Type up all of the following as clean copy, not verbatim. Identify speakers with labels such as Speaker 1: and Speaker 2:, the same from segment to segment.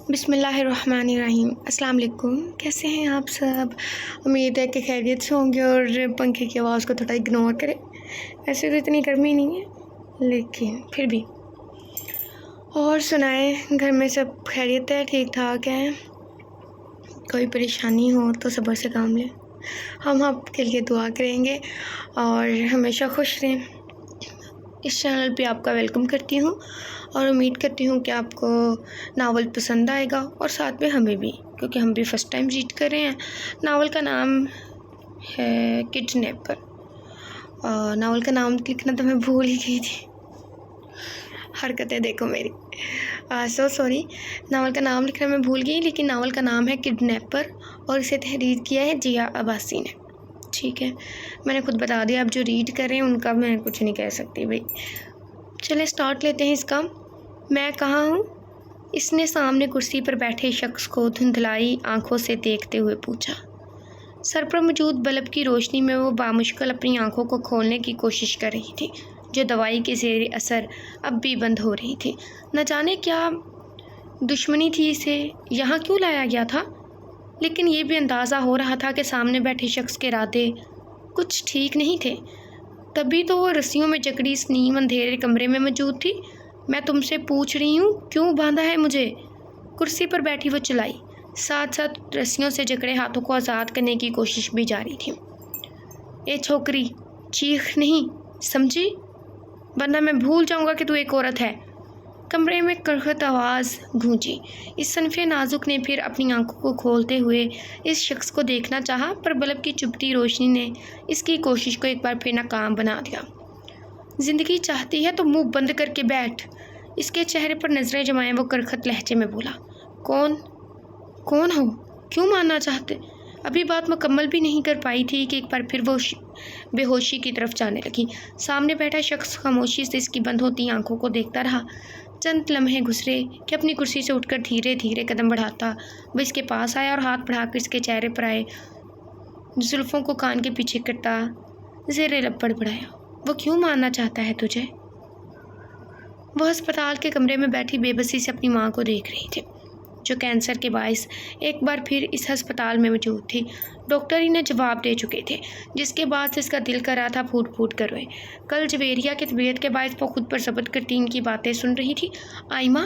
Speaker 1: بسم اللہ الرحمن الرحیم۔ السلام علیکم، کیسے ہیں آپ سب؟ امید ہے کہ خیریت سے ہوں گے اور پنکھے کی آواز کو تھوڑا اگنور کریں۔ ایسے تو اتنی گرمی نہیں ہے لیکن پھر بھی۔ اور سنائیں، گھر میں سب خیریت ہے؟ ٹھیک ٹھاک ہیں؟ کوئی پریشانی ہو تو صبر سے کام لیں، ہم آپ کے لیے دعا کریں گے اور ہمیشہ خوش رہیں۔ اس چینل پہ آپ کا ویلکم کرتی ہوں اور امید کرتی ہوں کہ آپ کو ناول پسند آئے گا اور ساتھ میں ہمیں بھی، کیونکہ ہم بھی فرسٹ ٹائم ریڈ کر رہے ہیں۔ ناول کا نام ہے کڈنیپر۔ ناول کا نام لکھنا تو میں بھول ہی گئی تھی، حرکتیں دیکھو میری، سو سوری۔ ناول کا نام لکھنا میں بھول گئی، لیکن ناول کا نام ہے کڈنیپر اور اسے تحریر کیا ہے جیا عباسی نے۔ ٹھیک ہے، میں نے خود بتا دیا، اب جو ریڈ کر رہے ہیں ان کا میں کچھ نہیں کہہ سکتی بھائی۔ چلیں سٹارٹ لیتے ہیں اس کا۔ میں کہاں ہوں؟ اس نے سامنے کرسی پر بیٹھے شخص کو دھندلائی آنکھوں سے دیکھتے ہوئے پوچھا۔ سر پر موجود بلب کی روشنی میں وہ بامشکل اپنی آنکھوں کو کھولنے کی کوشش کر رہی تھی، جو دوائی کے زیر اثر اب بھی بند ہو رہی تھی۔ نہ جانے کیا دشمنی تھی، اسے یہاں کیوں لایا گیا تھا، لیکن یہ بھی اندازہ ہو رہا تھا کہ سامنے بیٹھے شخص کے ارادے کچھ ٹھیک نہیں تھے، تبھی تو وہ رسیوں میں جکڑی اس نیم اندھیرے کمرے میں موجود تھی۔ میں تم سے پوچھ رہی ہوں، کیوں باندھا ہے مجھے؟ کرسی پر بیٹھی وہ چلائی، ساتھ ساتھ رسیوں سے جکڑے ہاتھوں کو آزاد کرنے کی کوشش بھی جاری تھی۔ اے چھوکری، چیخ نہیں، سمجھی؟ ورنہ میں بھول جاؤں گا کہ تو ایک عورت ہے۔ کمرے میں کرخت آواز گونجی۔ اس صنف نازک نے پھر اپنی آنکھوں کو کھولتے ہوئے اس شخص کو دیکھنا چاہا، پر بلب کی چبھتی روشنی نے اس کی کوشش کو ایک بار پھر ناکام بنا دیا۔ زندگی چاہتی ہے تو منہ بند کر کے بیٹھ۔ اس کے چہرے پر نظریں جمائے وہ کرخت لہجے میں بولا۔ کون ہو؟ کیوں ماننا چاہتے؟ ابھی بات مکمل بھی نہیں کر پائی تھی کہ ایک بار پھر وہ بے ہوشی کی طرف جانے لگی۔ سامنے بیٹھا شخص خاموشی سے اس کی بند ہوتی آنکھوں کو دیکھتا رہا۔ چند لمحے گزرے کہ اپنی کرسی سے اٹھ کر دھیرے دھیرے قدم بڑھاتا وہ اس کے پاس آیا اور ہاتھ بڑھا کر اس کے چہرے پر آئے زلفوں کو کان کے پیچھے کرتا زیر لب بڑھایا۔ وہ کیوں ماننا چاہتا ہے تجھے؟ وہ ہسپتال کے کمرے میں بیٹھی بے بسی سے اپنی ماں کو دیکھ رہی تھی، جو کینسر کے باعث ایک بار پھر اس ہسپتال میں موجود تھی۔ ڈاکٹر انہیں جواب دے چکے تھے، جس کے بعد اس کا دل کر رہا تھا پھوٹ پھوٹ کر روئے۔ کل جویریہ کی طبیعت کے باعث وہ خود پر ضبط کرتی ان کی باتیں سن رہی تھی۔ آئمہ،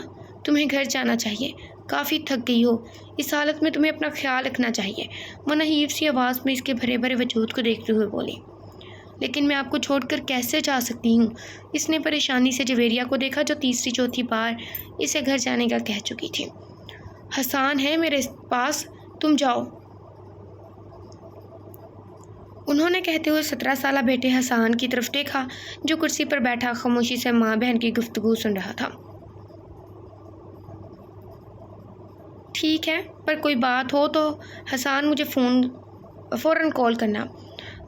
Speaker 1: تمہیں گھر جانا چاہیے، کافی تھک گئی ہو، اس حالت میں تمہیں اپنا خیال رکھنا چاہیے، وہ نحیف سی آواز میں اس کے بھرے بھرے وجود کو دیکھتے ہوئے بولی۔ لیکن میں آپ کو چھوڑ کر کیسے جا سکتی ہوں؟ اس نے پریشانی سے جویریہ کو دیکھا، جو تیسری چوتھی بار اسے گھر جانے کا کہہ چکی تھی۔ حسان ہے میرے پاس، تم جاؤ، انہوں نے کہتے ہوئے 17 سالہ بیٹے حسان کی طرف دیکھا، جو کرسی پر بیٹھا خاموشی سے ماں بہن کی گفتگو سن رہا تھا۔ ٹھیک ہے، پر کوئی بات ہو تو حسان مجھے فوراً کال کرنا،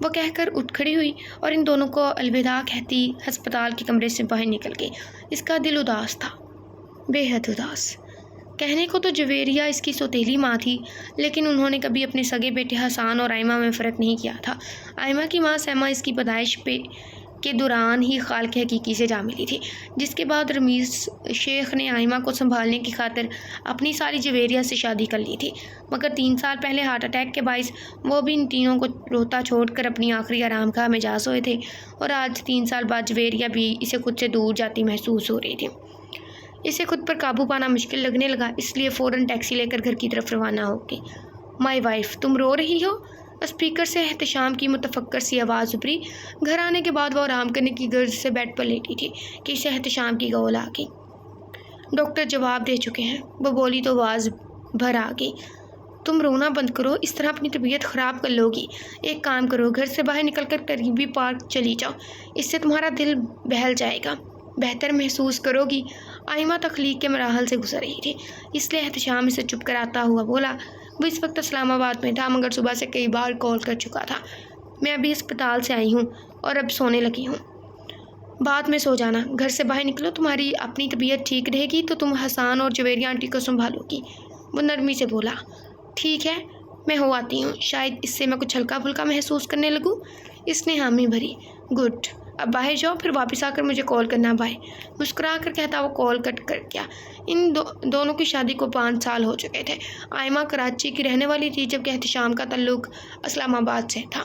Speaker 1: وہ کہہ کر اٹھ کھڑی ہوئی اور ان دونوں کو الوداع کہتی ہسپتال کے کمرے سے باہر نکل گئی۔ اس کا دل اداس تھا، بے حد اداس۔ کہنے کو تو جویریہ اس کی سوتیلی ماں تھی، لیکن انہوں نے کبھی اپنے سگے بیٹے حسان اور آئمہ میں فرق نہیں کیا تھا۔ آئمہ کی ماں سیمہ اس کی پیدائش کے دوران ہی خالق حقیقی سے جا ملی تھی، جس کے بعد رمیز شیخ نے آئمہ کو سنبھالنے کی خاطر اپنی ساری جویریہ سے شادی کر لی تھی، مگر 3 سال پہلے ہارٹ اٹیک کے باعث وہ بھی ان تینوں کو روتا چھوڑ کر اپنی آخری آرام گاہ میں جا سوئے تھے، اور آج 3 سال بعد جویریہ بھی اسے خود سے دور جاتی محسوس ہو رہی تھی۔ اسے خود پر قابو پانا مشکل لگنے لگا، اس لیے فوراً ٹیکسی لے کر گھر کی طرف روانہ ہو گئی۔ مائی وائف، تم رو رہی ہو؟ اسپیکر سے احتشام کی متفکر سی آواز ابھری۔ گھر آنے کے بعد وہ آرام کرنے کی غرض سے بیڈ پر لیٹی تھی کہ اسے احتشام کی گول آ گئی۔ ڈاکٹر جواب دے چکے ہیں، وہ بولی تو آواز بھر آ گئی۔ تم رونا بند کرو، اس طرح اپنی طبیعت خراب کر لو گی۔ ایک کام کرو، گھر سے باہر نکل کر قریبی پارک چلی جاؤ، اس سے تمہارا دل بہل جائے گا، بہتر محسوس کرو گی۔ آئمہ تخلیق کے مراحل سے گزر رہی تھی، اس لیے احتشام اسے چپ کراتا ہوا بولا۔ وہ اس وقت اسلام آباد میں تھا، مگر صبح سے کئی بار کال کر چکا تھا۔ میں ابھی ہسپتال سے آئی ہوں اور اب سونے لگی ہوں، بعد میں سو جانا۔ گھر سے باہر نکلو، تمہاری اپنی طبیعت ٹھیک رہے گی تو تم حسان اور جویریہ آنٹی کو سنبھالو گی، وہ نرمی سے بولا۔ ٹھیک ہے، میں ہو آتی ہوں، شاید اس سے میں کچھ ہلکا پھلکا محسوس کرنے لگوں۔ اس نے حامی بھری۔ گڈ، اب باہر جاؤ، پھر واپس آ کر مجھے کال کرنا، بائے۔ مسکرا کر کہتا وہ کال کٹ کر گیا۔ ان دونوں کی شادی کو 5 سال ہو چکے تھے۔ آئمہ کراچی کی رہنے والی تھی، جبکہ احتشام کا تعلق اسلام آباد سے تھا،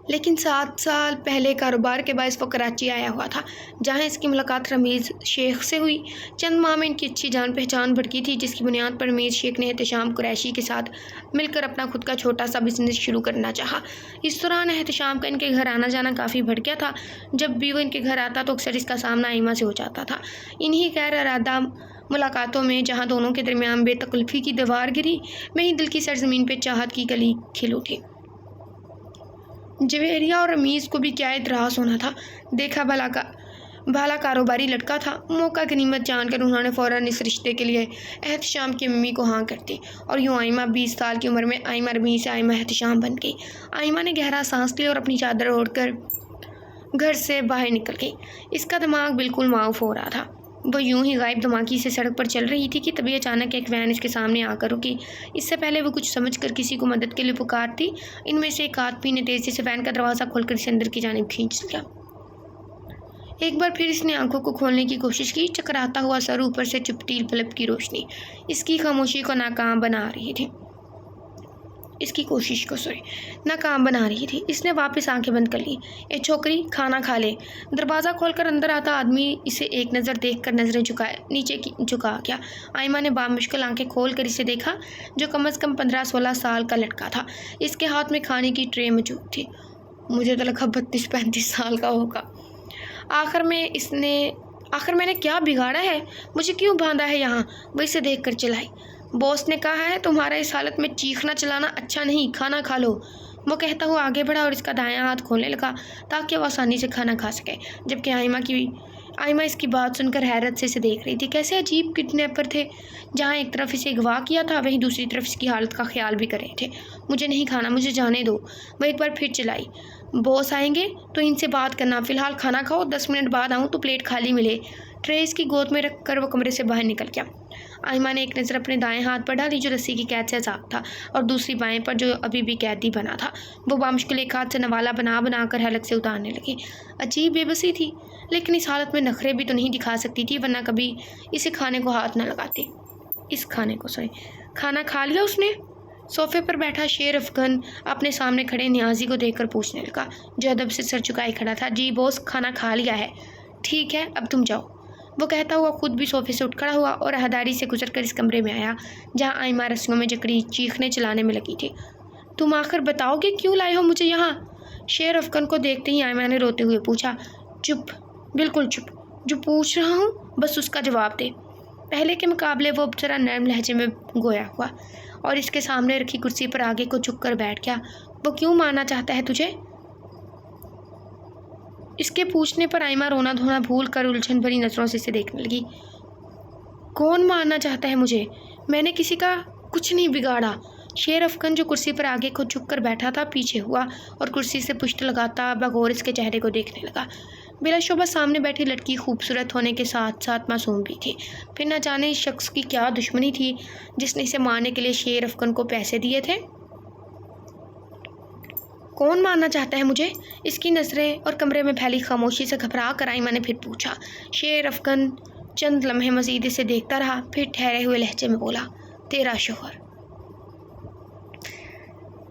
Speaker 1: لیکن 7 سال پہلے کاروبار کے باعث وہ کراچی آیا ہوا تھا، جہاں اس کی ملاقات رمیز شیخ سے ہوئی۔ چند ماہ میں ان کی اچھی جان پہچان بڑھتی تھی، جس کی بنیاد پر رمیز شیخ نے احتشام قریشی کے ساتھ مل کر اپنا خود کا چھوٹا سا بزنس شروع کرنا چاہا۔ اس دوران احتشام کا ان کے گھر آنا جانا کافی بڑھ گیا تھا۔ جب بھی وہ ان کے گھر آتا تو اکثر اس کا سامنا آئمہ سے ہو جاتا تھا۔ انہی غیر ارادہ ملاقاتوں میں جہاں دونوں کے درمیان بے تکلفی کی دیوار گری، وہیں دل کی سرزمین پہ چاہت کی کلی کھل اٹھی۔ جویریہ اور رمیز کو بھی کیا اعتراض ہونا تھا، دیکھا بھالا کاروباری لڑکا تھا۔ موقع غنیمت جان کر انہوں نے فوراً اس رشتے کے لیے احتشام کی امی کو ہاں کر دی، اور یوں آئمہ 20 سال کی عمر میں آئمہ رمیز سے آئمہ احتشام بن گئی۔ آئمہ نے گہرا سانس لیا اور اپنی چادر اوڑھ کر گھر سے باہر نکل گئی۔ اس کا دماغ بالکل معاف ہو رہا تھا۔ وہ یوں ہی غائب دماغی سے سڑک پر چل رہی تھی کہ تبھی اچانک ایک وین اس کے سامنے آ کر رکی۔ اس سے پہلے وہ کچھ سمجھ کر کسی کو مدد کے لیے پکارتی، ان میں سے ایک آدمی نے تیزی سے وین کا دروازہ کھول کر اسے اندر کی جانب کھینچ لیا۔ ایک بار پھر اس نے آنکھوں کو کھولنے کی کوشش کی۔ چکراتا ہوا سر، اوپر سے چپٹی بلب کی روشنی اس کی خاموشی کو ناکام بنا رہی تھی۔ ناکام بنا رہی تھی۔ اس نے واپس آنکھیں بند کر لی۔ اے چھوکری، کھانا کھا لے۔ دروازہ کھول کر اندر آتا آدمی اسے ایک نظر دیکھ کر نظریں نیچے جھکا گیا۔ آئمہ نے بامشکل آنکھیں کھول کر اسے دیکھا، جو کم از کم 15-16 سال کا لڑکا تھا۔ اس کے ہاتھ میں کھانے کی ٹرے موجود تھی۔ مجھے تو لگا 32-35 سال کا ہوگا۔ آخر میں نے کیا بگاڑا ہے؟ مجھے کیوں باندھا ہے یہاں؟ وہ اسے دیکھ کر چلائی۔ باس نے کہا ہے تمہارا اس حالت میں چیخنا چلانا اچھا نہیں، کھانا کھا لو۔ وہ کہتا ہوا آگے بڑھا اور اس کا دایاں ہاتھ کھولنے لگا تاکہ وہ آسانی سے کھانا کھا سکے، جبکہ آئمہ اس کی بات سن کر حیرت سے اسے دیکھ رہی تھی۔ کیسے عجیب کڈنیپر تھے، جہاں ایک طرف اسے اغوا کیا تھا، وہیں دوسری طرف اس کی حالت کا خیال بھی کر رہے تھے۔ مجھے نہیں کھانا، مجھے جانے دو۔ وہ ایک بار پھر چلائی۔ باس آئیں گے تو ان سے بات کرنا، فی الحال کھانا کھاؤ، 10 منٹ بعد آؤں تو پلیٹ خالی ملے۔ ٹرے اس کی گود میں رکھ کر وہ کمرے سے باہر نکل گیا۔ آئمہ نے ایک نظر اپنے دائیں ہاتھ پر ڈالی جو رسی کی قید سے آزاد تھا، اور دوسری بائیں پر جو ابھی بھی قیدی بنا تھا۔ وہ بامشکل ایک ہاتھ سے نوالا بنا کر حلق سے اتارنے لگی۔ عجیب بے بسی تھی، لیکن اس حالت میں نخرے بھی تو نہیں دکھا سکتی تھی، ورنہ کبھی اسے کھانے کو ہاتھ نہ لگاتی۔ کھانا کھا لیا اس نے؟ صوفے پر بیٹھا شیر افغن اپنے سامنے کھڑے نیازی کو دیکھ کر پوچھنے لگا، جو ادب سے سر چکائے کھڑا تھا۔ جی باس، کھانا کھا لیا ہے۔ ٹھیک ہے، اب تم جاؤ۔ وہ کہتا ہوا خود بھی صوفے سے اٹھ کھڑا ہوا اور راہداری سے گزر کر اس کمرے میں آیا جہاں آئمہ رسیوں میں جکڑی چیخنے چلانے میں لگی تھی۔ تم آخر بتاؤ گے کیوں لائے ہو مجھے یہاں؟ شیر افغن کو دیکھتے ہی آئمہ نے روتے ہوئے پوچھا۔ چپ، بالکل چپ، جو پوچھ رہا ہوں بس اس کا جواب دے۔ پہلے کے مقابلے وہ اب ذرا نرم لہجے میں گویا ہوا اور اس کے سامنے رکھی کرسی پر آگے کو جھک کر بیٹھ گیا۔ وہ کیوں مارنا چاہتا ہے تجھے؟ اس کے پوچھنے پر آئمہ رونا دھونا بھول کر الجھن بھری نظروں سے اسے دیکھنے لگی۔ کون مارنا چاہتا ہے مجھے؟ میں نے کسی کا کچھ نہیں بگاڑا۔ شیر افغن جو کرسی پر آگے کو جھک کر بیٹھا تھا پیچھے ہوا اور کرسی سے پشت لگاتا بغور اس کے چہرے کو دیکھنے لگا۔ بلا شبہ سامنے بیٹھی لڑکی خوبصورت ہونے کے ساتھ ساتھ معصوم بھی تھی۔ پھر نہ جانے اس شخص کی کیا دشمنی تھی جس نے اسے مارنے کے لیے شیر افغن کو پیسے دیے تھے۔ کون مارنا چاہتا ہے مجھے؟ اس کی نظریں اور کمرے میں پھیلی خاموشی سے گھبرا کر آئمہ نے پھر پوچھا۔ شیر افغن چند لمحے مزید اسے دیکھتا رہا، پھر ٹھہرے ہوئے لہجے میں بولا، تیرا شوہر۔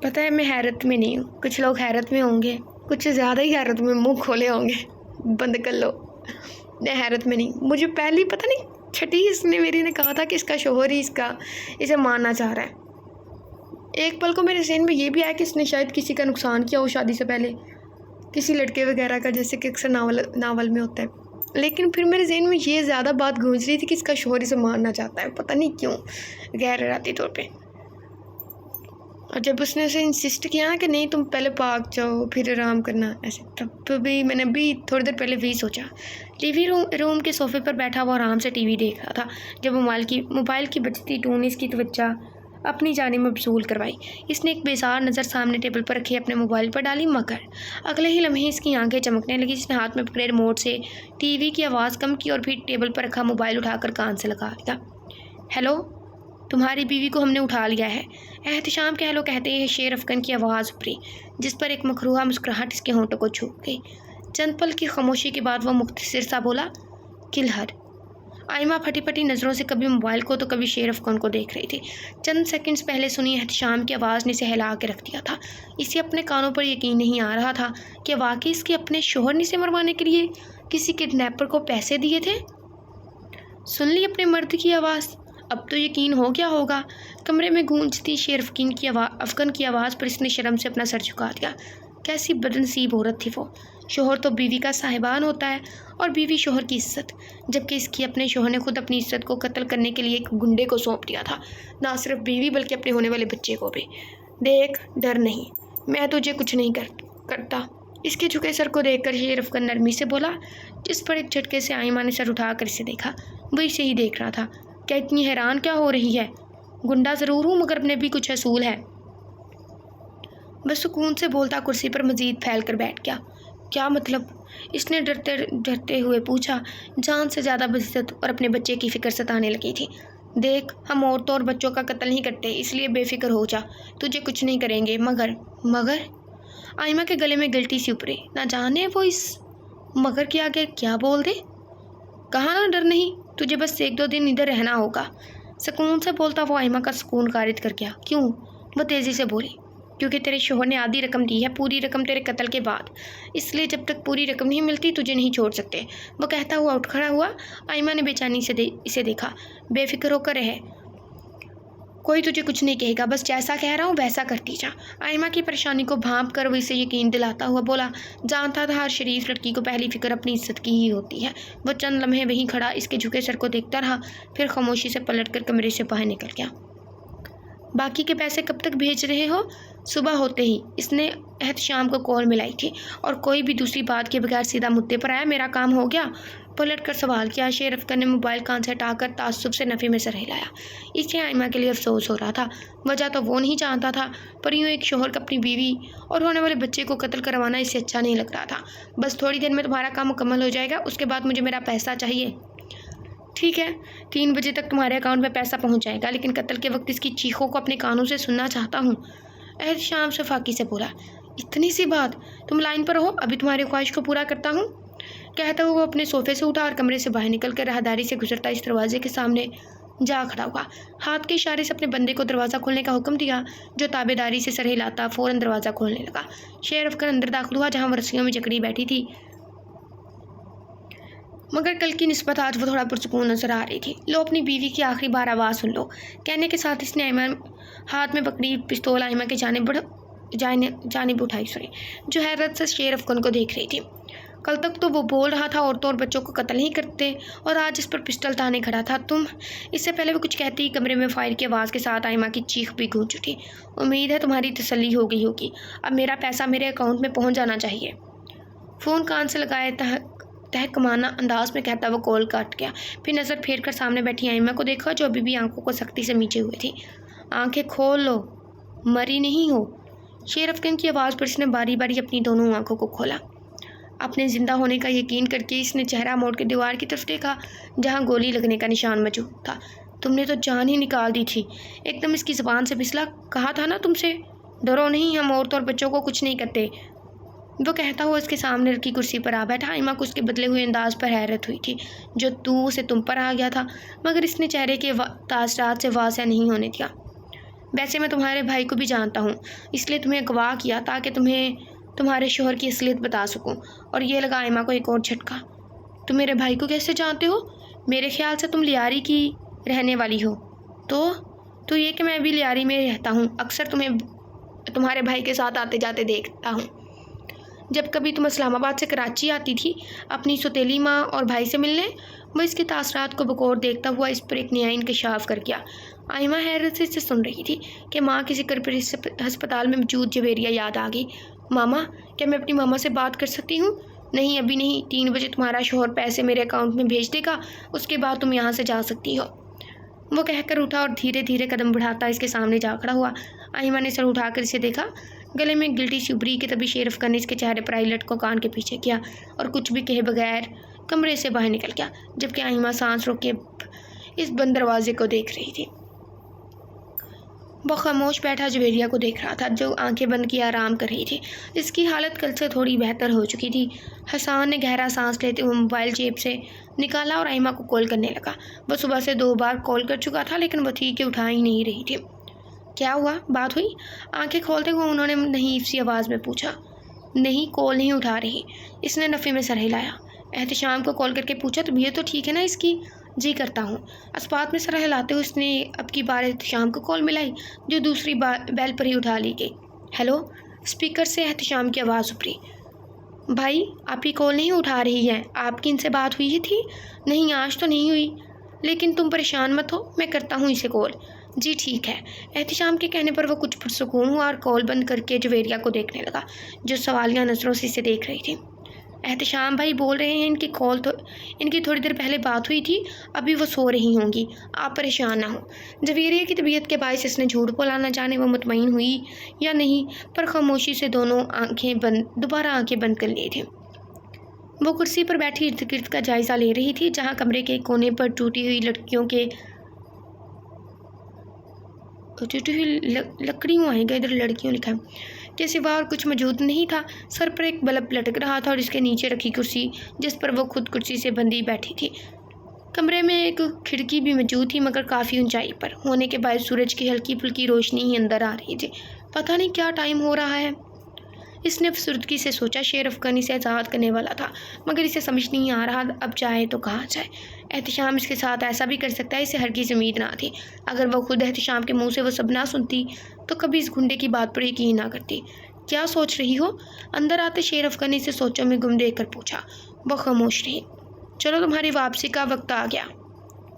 Speaker 1: پتہ ہے میں حیرت میں نہیں ہوں، کچھ لوگ حیرت میں ہوں گے، کچھ زیادہ ہی حیرت میں منہ کھولے ہوں گے، بند کر لو۔ میں حیرت میں نہیں، مجھے پہلے پتہ نہیں چھٹی اس نے میری نے کہا تھا کہ اس کا شوہر ہی اسے مارنا چاہ رہا ہے۔ ایک پل کو میرے ذہن میں یہ بھی آیا کہ اس نے شاید کسی کا نقصان کیا ہو شادی سے پہلے، کسی لڑکے وغیرہ کا، جیسے کہ اکثر ناول میں ہوتا ہے۔ لیکن پھر میرے ذہن میں یہ زیادہ بات گونج رہی تھی کہ اس کا شوہر اسے مارنا چاہتا ہے، پتہ نہیں کیوں، غیر ارادی طور پہ۔ اور جب اس نے اسے انسسٹ کیا کہ نہیں تم پہلے پاک جاؤ پھر آرام کرنا، ایسے تب بھی میں نے بھی تھوڑی دیر پہلے بھی سوچا۔ ٹی وی روم کے صوفے پر بیٹھا وہ آرام سے ٹی وی دیکھ رہا تھا جب موبائل کی بجتی ٹون اس کی توجہ اپنی جانب مبذول کروائی۔ اس نے ایک بیزار نظر سامنے ٹیبل پر رکھے اپنے موبائل پر ڈالی، مگر اگلے ہی لمحے اس کی آنکھیں چمکنے لگی۔ اس نے ہاتھ میں پکڑے ریموٹ سے ٹی وی کی آواز کم کی اور پھر ٹیبل پر رکھا موبائل اٹھا کر کان سے لگا دیا۔ ہیلو، تمہاری بیوی کو ہم نے اٹھا لیا ہے، احتشام کے ہیلو کہتے ہی شیر افغن کی آواز ابھری، جس پر ایک مکروہ مسکراہٹ اس کے ہونٹوں کو چھو گئی۔ چند پل کی خاموشی کے بعد وہ مختصر سا بولا، کلہر۔ آئمہ پھٹی پھٹی نظروں سے کبھی موبائل کو تو کبھی شیرف خان کو دیکھ رہی تھی۔ چند سیکنڈز پہلے سنی احتشام کی آواز نے اسے ہلا کے رکھ دیا تھا۔ اسے اپنے کانوں پر یقین نہیں آ رہا تھا کہ واقعی اس کے اپنے شوہر نے اسے مروانے کے لیے کسی کڈنیپر کو پیسے دیے تھے۔ سن لی اپنے مرد کی آواز؟ اب تو یقین ہو گیا ہوگا۔ کمرے میں گونجتی افغان کی آواز پر اس نے شرم سے اپنا سر جھکا دیا۔ کیسی بدنصیب عورت تھی وہ۔ شوہر تو بیوی کا صاحبان ہوتا ہے اور بیوی شوہر کی عزت، جبکہ اس کی اپنے شوہر نے خود اپنی عزت کو قتل کرنے کے لیے ایک گنڈے کو سونپ دیا تھا، نہ صرف بیوی بلکہ اپنے ہونے والے بچے کو بھی۔ دیکھ، ڈر نہیں، میں تجھے کچھ نہیں کرتا۔ اس کے جھکے سر کو دیکھ کر شیرف خان نرمی سے بولا، جس پر ایک جھٹکے سے آئمہ نے سر اٹھا کر اسے دیکھا۔ وہ اسے ہی دیکھ رہا تھا۔ کیا اتنی حیران کیا ہو رہی ہے؟ گنڈا ضرور ہوں مگر اپنے بھی کچھ اصول ہے۔ بس سکون سے بولتا کرسی پر مزید پھیل کر بیٹھ گیا۔ کیا مطلب؟ اس نے ڈرتے ہوئے پوچھا۔ جان سے زیادہ بعزت اور اپنے بچے کی فکر ستانے لگی تھی۔ دیکھ، ہم عورتوں اور بچوں کا قتل نہیں کرتے، اس لیے بے فکر ہو جا، تجھے کچھ نہیں کریں گے۔ مگر آئمہ کے گلے میں گلٹی سی ابھری۔ نہ جانے وہ اس مگر کے آگے کیا بول دے۔ کہا نا ڈر نہیں، تجھے بس 1-2 دن ادھر رہنا ہوگا۔ سکون سے بولتا وہ آئمہ کا سکون خارج کر گیا۔ کیوں؟ وہ تیزی سے بولی۔ کیونکہ تیرے شوہر نے آدھی رقم دی ہے، پوری رقم تیرے قتل کے بعد، اس لیے جب تک پوری رقم نہیں ملتی تجھے نہیں چھوڑ سکتے۔ وہ کہتا ہوا اٹھ کھڑا ہوا۔ آئمہ نے بے چینی سے اسے دیکھا۔ بے فکر ہو کر رہے، کوئی تجھے کچھ نہیں کہے گا، بس جیسا کہہ رہا ہوں ویسا کرتی جا۔ آئمہ کی پریشانی کو بھانپ کر وہ اسے یقین دلاتا ہوا بولا، جانتا تھا ہر شریف لڑکی کو پہلی فکر اپنی عزت کی ہی ہوتی ہے۔ وہ چند لمحے وہیں کھڑا اس کے جھکے سر کو دیکھتا رہا، پھر خاموشی سے پلٹ کر کمرے سے باہر نکل گیا۔ باقی کے پیسے کب تک بھیج رہے ہو؟ صبح ہوتے ہی اس نے احتشام کو کال ملائی تھی اور کوئی بھی دوسری بات کے بغیر سیدھا مدعے پر آیا۔ میرا کام ہو گیا؟ پلٹ کر سوال کیا۔ شیرف خان نے موبائل کان سے ہٹا کر تعصب سے نفی میں سر ہلایا۔ اسے آئمہ کے لیے افسوس ہو رہا تھا۔ وجہ تو وہ نہیں جانتا تھا، پر یوں ایک شوہر کا اپنی بیوی اور ہونے والے بچے کو قتل کروانا اسے اچھا نہیں لگ رہا تھا۔ بس تھوڑی دیر میں تمہارا کام مکمل ہو جائے گا، اس کے بعد مجھے میرا پیسہ چاہیے۔ ٹھیک ہے، 3 بجے تک تمہارے اکاؤنٹ میں پیسہ پہنچ جائے گا، لیکن قتل کے وقت اس کی چیخوں کو اپنے کانوں سے سننا چاہتا ہوں۔ احتشام شفاقی سے بولا۔ اتنی سی بات؟ تم لائن پر ہو، ابھی تمہاری خواہش کو پورا کرتا ہوں۔ کہتا ہوا وہ اپنے صوفے سے اٹھا اور کمرے سے باہر نکل کر راہداری سے گزرتا اس دروازے کے سامنے جا کھڑا ہوا۔ ہاتھ کے اشارے سے اپنے بندے کو دروازہ کھولنے کا حکم دیا، جو تابع داری سے سر ہلاتا فوراً دروازہ کھولنے لگا۔ شیرف خان اندر داخل ہوا، جہاں وہ رسیوں میں جکڑی بیٹھی تھی، مگر کل کی نسبت آج وہ تھوڑا پرسکون نظر آ رہی تھی۔ لو اپنی بیوی کی آخری بار آواز سن لو، کہنے کے ساتھ اس نے ہاتھ میں پکڑی پستول آئمہ کی جانب اٹھائی، جو حیرت سے شیرف خان کو دیکھ رہی تھی۔ کل تک تو وہ بول رہا تھا عورتوں اور بچوں کو قتل نہیں کرتے، اور آج اس پر پسٹل تانے کھڑا تھا۔ تم؟ اس سے پہلے وہ کچھ کہتی ہی کمرے میں فائر کی آواز کے ساتھ آئمہ کی چیخ بھی گونج اٹھی۔ امید ہے تمہاری تسلی ہو گئی ہوگی، اب میرا پیسہ میرے اکاؤنٹ میں پہنچ جانا چاہیے۔ فون کان سے لگائے تہکمانہ انداز میں کہتا وہ کال کاٹ گیا، پھر نظر پھیر کر سامنے بیٹھی آئمہ کو دیکھا، جو ابھی بھی آنکھوں کو سختی سے میچے ہوئے تھی۔ آنکھیں کھول لو، مری نہیں ہو۔ شیرف خان کی آواز پر اس نے باری باری اپنی دونوں آنکھوں کو کھولا۔ اپنے زندہ ہونے کا یقین کر کے اس نے چہرہ موڑ کے دیوار کی طرف دیکھا، جہاں گولی لگنے کا نشان موجود تھا۔ تم نے تو جان ہی نکال دی تھی۔ ایک دم اس کی زبان سے پھسلا، کہا تھا نا تم سے، ڈرو نہیں، ہم عورتوں اور بچوں کو کچھ نہیں کرتے۔ وہ کہتا ہوا اس کے سامنے رکھی کرسی پر آ بیٹھا۔ آئمہ کو اس کے بدلے ہوئے انداز پر حیرت ہوئی تھی، جو تم پر آ گیا تھا، مگر اس نے چہرے کے تاثرات سے واضح نہیں ہونے دیا۔ ویسے میں تمہارے بھائی کو بھی جانتا ہوں، اس لیے تمہیں اغوا کیا تاکہ تمہیں تمہارے شوہر کی اصلیت بتا سکوں۔ اور یہ لگا آئمہ کو ایک اور جھٹکا۔ تم میرے بھائی کو کیسے جانتے ہو؟ میرے خیال سے تم لیاری کی رہنے والی ہو۔ تو یہ کہ میں بھی لیاری میں رہتا ہوں، اکثر تمہیں تمہارے بھائی کے ساتھ آتے جاتے دیکھتا ہوں۔ جب کبھی تم اسلام آباد سے کراچی آتی تھی اپنی سوتیلی ماں اور بھائی سے ملنے، وہ اس کے تاثرات کو بغور دیکھتا ہوا اس پر ایک نیا انکشاف کر گیا۔ آئمہ حیرت سے اسے سن رہی تھی کہ ماں کے ذکر پر ہسپتال میں موجود جویریہ یاد آ گئی۔ ماما، کیا میں اپنی ماما سے بات کر سکتی ہوں؟ نہیں، ابھی نہیں، 3 بجے تمہارا شوہر پیسے میرے اکاؤنٹ میں بھیج دے گا، اس کے بعد تم یہاں سے جا سکتی ہو۔ وہ کہہ کر اٹھا اور دھیرے دھیرے قدم بڑھاتا اس کے سامنے جا کھڑا ہوا۔ آئمہ نے سر اٹھا کر اسے دیکھا، گلے میں گلٹی سی ابھری کہ تبھی شیرف خان نے اس کے چہرے پر آئی لٹ کو کان کے پیچھے کیا اور کچھ بھی کہے بغیر کمرے سے باہر نکل گیا، جبکہ آئمہ سانس روک کے اس بند دروازے کو دیکھ رہی تھی۔ وہ خاموش بیٹھا جویریہ کو دیکھ رہا تھا، جو آنکھیں بند کیے آرام کر رہی تھی۔ اس کی حالت کل سے تھوڑی بہتر ہو چکی تھی۔ حسان نے گہرا سانس لیتے ہوئے موبائل جیب سے نکالا اور آئمہ کو کال کرنے لگا۔ وہ صبح سے 2 بار کال کر چکا تھا، لیکن وہ تھی کہ اٹھا ہی نہیں رہی تھی۔ کیا ہوا؟ بات ہوئی؟ آنکھیں کھولتے ہوئے انہوں نے نحیف سی آواز میں پوچھا۔ نہیں، کال نہیں اٹھا رہی۔ اس نے نفی میں سر ہلایا۔ احتشام کو کال کر کے پوچھا، طبیعت تو ٹھیک ہے نا اس کی؟ جی کرتا ہوں۔ اسبات میں سر ہلاتے ہوئے اس نے اب کی بار احتشام کو کال ملائی، جو دوسری بیل پر ہی اٹھا لی گئی۔ ہیلو؟ اسپیکر سے احتشام کی آواز ابھری۔ بھائی، آپ کی کال نہیں اٹھا رہی ہے۔ آپ کی ان سے بات ہوئی تھی؟ نہیں، آج تو نہیں ہوئی، لیکن تم پریشان مت ہو، میں کرتا ہوں اسے کال۔ جی ٹھیک ہے۔ احتشام کے کہنے پر وہ کچھ پرسکون ہوا اور کال بند کر کے جویریہ کو دیکھنے لگا، جو سوالیہ نظروں سے اسے دیکھ رہی تھی۔ احتشام بھائی بول رہے ہیں ان کی تھوڑی دیر پہلے بات ہوئی تھی، ابھی وہ سو رہی ہوں گی، آپ پریشان نہ ہوں۔ جویریہ کی طبیعت کے باعث اس نے جھوٹ بولا، نہ جانے وہ مطمئن ہوئی یا نہیں، پر خاموشی سے دوبارہ آنکھیں بند کر لی تھیں۔ وہ کرسی پر بیٹھی ارد گرد کا جائزہ لے رہی تھی، جہاں کمرے کے کونے پر ٹوٹی ہوئی لکڑیوں آئے گا، ادھر لڑکیوں لکھا ہے، کے سوا اور کچھ موجود نہیں تھا۔ سر پر ایک بلب لٹک رہا تھا اور اس کے نیچے رکھی کرسی، جس پر وہ خود کرسی سے بندھی بیٹھی تھی۔ کمرے میں ایک کھڑکی بھی موجود تھی، مگر کافی اونچائی پر ہونے کے باعث سورج کی ہلکی پھلکی روشنی ہی اندر آ رہی تھی۔ پتہ نہیں کیا ٹائم ہو رہا ہے، اس نے افسردگی سے سوچا۔ شیر افغانی سے آزاد کرنے والا تھا، مگر اسے سمجھ نہیں آ رہا اب جائے تو کہاں جائے۔ احتشام اس کے ساتھ ایسا بھی کر سکتا ہے، اسے ہرگز امید نہ تھی۔ اگر وہ خود احتشام کے منہ سے وہ سب نہ سنتی تو کبھی اس گنڈے کی بات پر یقین نہ کرتی۔ کیا سوچ رہی ہو؟ اندر آتے شیر افغانی سے سوچوں میں گم دیکھ کر پوچھا۔ وہ خاموش رہی۔ چلو تمہاری واپسی کا وقت آ گیا۔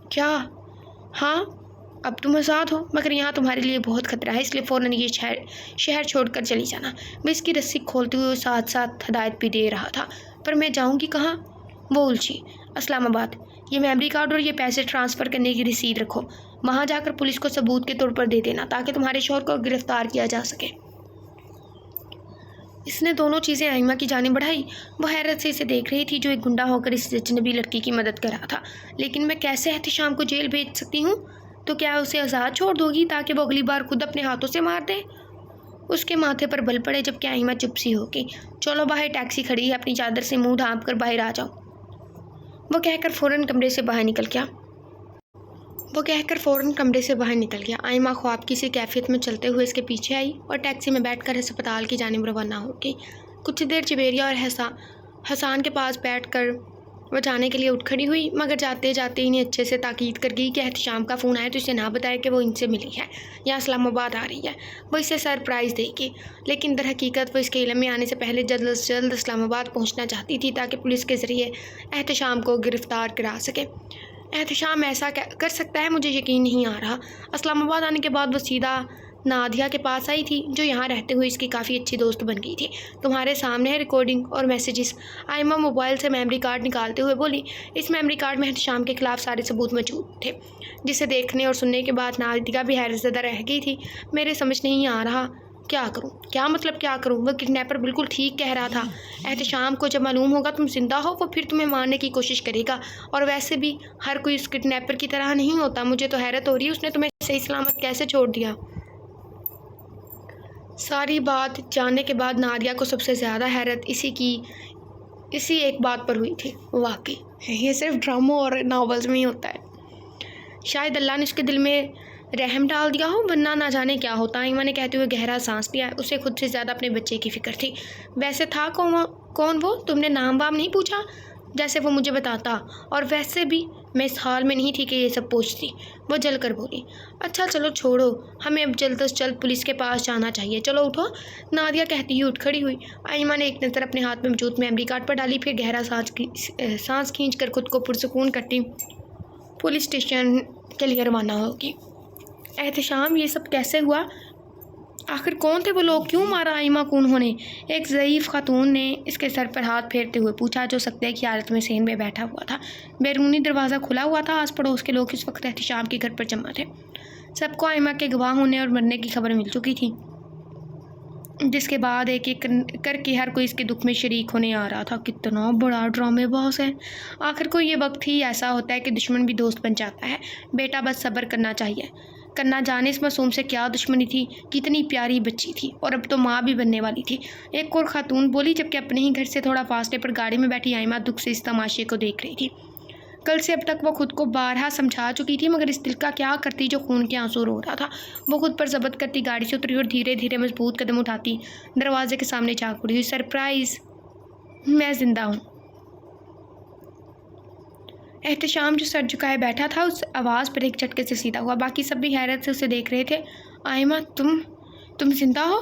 Speaker 1: کیا؟ ہاں، اب تم آزاد ہو، مگر یہاں تمہارے لیے بہت خطرہ ہے، اس لیے فوراً یہ شہر چھوڑ کر چلی جانا۔ وہ اس کی رسی کھولتے ہوئے ساتھ ساتھ ہدایت بھی دے رہا تھا۔ پر میں جاؤں گی کہاں؟ وہ الجھی۔ اسلام آباد۔ یہ میموری کارڈ اور یہ پیسے ٹرانسفر کرنے کی رسید رکھو، وہاں جا کر پولیس کو ثبوت کے طور پر دے دینا، تاکہ تمہارے شوہر کو گرفتار کیا جا سکے۔ اس نے دونوں چیزیں آئمہ کی جانب بڑھائی۔ وہ حیرت سے اسے دیکھ رہی تھی، جو ایک گنڈا ہو کر اس اجنبی لڑکی کی مدد کر رہا تھا۔ لیکن میں کیسے احتشام کو جیل بھیج سکتی ہوں؟ تو کیا اسے آزاد چھوڑ دو گی تاکہ وہ اگلی بار خود اپنے ہاتھوں سے مار دے؟ اس کے ماتھے پر بل پڑے، جبکہ آئمہ چپ سی ہو گئی۔ چلو باہر ٹیکسی کھڑی ہے، اپنی چادر سے منہ ڈھانپ کر باہر آ جاؤ، وہ کہہ کر فوراً کمرے سے باہر نکل گیا۔ آئمہ خواب کی سی کیفیت میں چلتے ہوئے اس کے پیچھے آئی اور ٹیکسی میں بیٹھ کر ہسپتال کی جانب روانہ ہو گئی۔ کچھ دیر جویریہ اور حسان کے پاس بیٹھ کر وہ جانے کے لیے اٹھ کھڑی ہوئی، مگر جاتے جاتے انہیں اچھے سے تاکید کر گئی کہ احتشام کا فون آئے تو اسے نہ بتائے کہ وہ ان سے ملی ہے یا اسلام آباد آ رہی ہے، وہ اسے سرپرائز دے گی۔ لیکن در حقیقت وہ اس کے علم میں آنے سے پہلے جلد از جلد اسلام آباد پہنچنا چاہتی تھی، تاکہ پولیس کے ذریعے احتشام کو گرفتار کرا سکے۔ احتشام ایسا کر سکتا ہے، مجھے یقین نہیں آ رہا۔ اسلام آباد آنے کے بعد وہ سیدھا نادیہ کے پاس آئی تھی، جو یہاں رہتے ہوئے اس کی کافی اچھی دوست بن گئی تھی۔ تمہارے سامنے ہے ریکارڈنگ اور میسیجز۔ آئمہ موبائل سے میموری کارڈ نکالتے ہوئے بولی۔ اس میموری کارڈ میں احتشام کے خلاف سارے ثبوت موجود تھے، جسے دیکھنے اور سننے کے بعد نادیہ بھی حیرت زدہ رہ گئی تھی۔ میرے سمجھ نہیں آ رہا کیا کروں۔ کیا مطلب کیا کروں؟ وہ کڈنیپر بالکل ٹھیک کہہ رہا تھا۔ احتشام کو جب معلوم ہوگا تم زندہ ہو، وہ پھر تمہیں مارنے کی کوشش کرے گا، اور ویسے بھی ہر کوئی اس کڈنیپر کی طرح نہیں ہوتا۔ مجھے تو حیرت ہو رہی ہے اس نے تمہیں صحیح سلامت کیسے چھوڑ دیا۔ ساری بات جاننے کے بعد نادیہ کو سب سے زیادہ حیرت اسی ایک بات پر ہوئی تھی۔ واقعی یہ صرف ڈراموں اور ناولز میں ہی ہوتا ہے، شاید اللہ نے اس کے دل میں رحم ڈال دیا ہو، ورنہ نہ جانے کیا ہوتا۔ آئمہ نے کہتے ہوئے گہرا سانس لیا۔ اسے خود سے زیادہ اپنے بچے کی فکر تھی۔ ویسے تھا کون وہ؟ تم نے نام وام نہیں پوچھا جیسے وہ مجھے بتاتا، اور ویسے بھی میں اس حال میں نہیں تھی کہ یہ سب پوچھتی، وہ جل کر بولی۔ اچھا چلو چھوڑو، ہمیں اب جلد از جلد پولیس کے پاس جانا چاہیے، چلو اٹھو، نادیہ کہتی ہوئی اٹھ کھڑی ہوئی۔ آئمہ نے ایک نظر اپنے ہاتھ میں موجود میموری کارڈ پر ڈالی، پھر گہرا سانس کھینچ کر خود کو پرسکون کرتی پولیس اسٹیشن کے لیے روانہ ہوگی۔ احتشام، یہ سب کیسے ہوا؟ آخر کون تھے وہ لوگ؟ کیوں مارا آئمہ کو انہوں نے؟ ایک ضعیف خاتون نے اس کے سر پر ہاتھ پھیرتے ہوئے پوچھا، جو سکتے کی حالت میں صحن میں بیٹھا ہوا تھا۔ بیرونی دروازہ کھلا ہوا تھا۔ آس پڑوس کے لوگ اس وقت احتشام کے گھر پر جمع تھے۔ سب کو آئمہ کے گواہ ہونے اور مرنے کی خبر مل چکی تھی، جس کے بعد ایک ایک کر کے ہر کوئی اس کے دکھ میں شریک ہونے آ رہا تھا۔ کتنا بڑا ڈرامے باز ہے۔ آخر کو یہ وقت ہی ایسا ہوتا ہے کہ دشمن بھی دوست بن جاتا ہے۔ بیٹا بس صبر کرنا چاہیے، کرنا جانے اس معصوم سے کیا دشمنی تھی، کتنی پیاری بچی تھی اور اب تو ماں بھی بننے والی تھی، ایک اور خاتون بولی، جبکہ اپنے ہی گھر سے تھوڑا فاصلے پر گاڑی میں بیٹھی آئمہ دکھ سے اس تماشے کو دیکھ رہی تھی۔ کل سے اب تک وہ خود کو بارہا سمجھا چکی تھی، مگر اس دل کا کیا کرتی جو خون کے آنسو رو رہا تھا۔ وہ خود پر ضبط کرتی گاڑی سے اتری اور دھیرے دھیرے مضبوط قدم اٹھاتی دروازے کے سامنے جا کھڑی ہوئی۔ سرپرائز، میں زندہ ہوں۔ احتشام جو سر جھکائے بیٹھا تھا اس آواز پر ایک جھٹکے سے سیدھا ہوا، باقی سب بھی حیرت سے اسے دیکھ رہے تھے۔ آئمہ، تم زندہ ہو؟